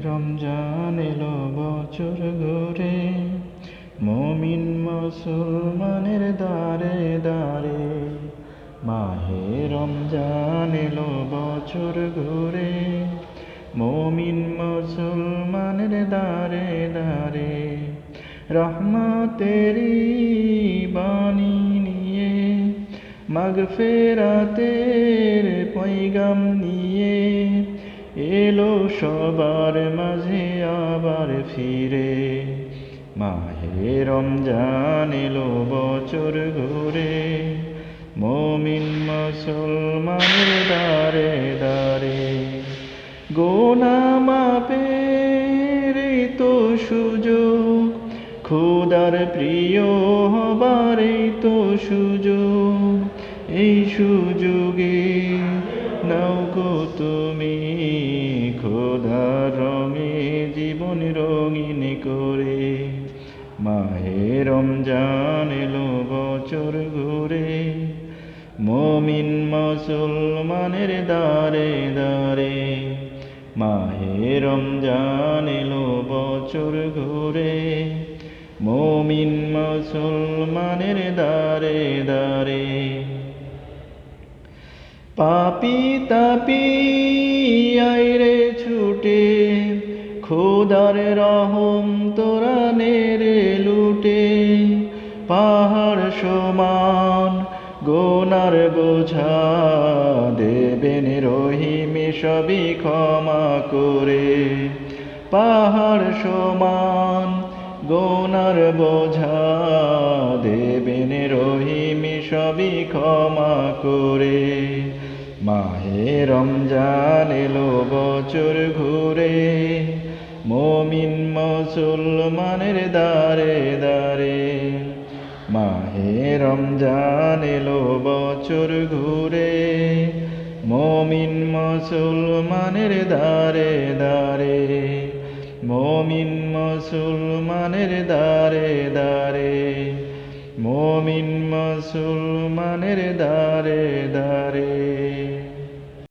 রমজান এলো বছর ঘুরে, মুমিন মুসলমানের দারে দারে। মাহে রমজান এলো বছর ঘুরে, মুমিন মুসলমানের দারে দারে। রহমতেরি বাণী নিয়ে, মাগফিরাতের পয়গাম নিয়ে, এলো সবার মাঝে আবার ফিরে। মাহে রমজান এলো বছর ঘুরে, মুমিন মুসলমানের দারে দারে। গুনাহ মাপের এই তো সুযোগ, খোদার প্রিয় হবার এই তো সুযোগ। এই সুযোগে নাও গো তুমি খোদার রঙে জীবন রঙিন করে। মাহে রমজান এলো বছর ঘুরে, মুমিন মুসলমানের দারে দারে। মাহে রমজান এলো বছর ঘুরে, মুমিন মুসলমানের দারে দারে। পাপী তাপী আইরে ছুটে, খোদার রহম তোরা নেরে লুটে। পাহাড় সমান গুনার বোঝা, দেবেন রহিম সবই ক্ষমা করে। পাহাড় সমান গুনার বোঝা, দেবেন রহিম সবই ক্ষমা করে। মাহে রমজান এলো বছর ঘুরে, মুমিন মুসলমানের দারে দারে। মাহে রমজান এলো বছর ঘুরে, মুমিন মুসলমানের দারে দারে। মুমিন মুসলমানের দারে দারে। মুমিন মুসলমানের দারে দারে।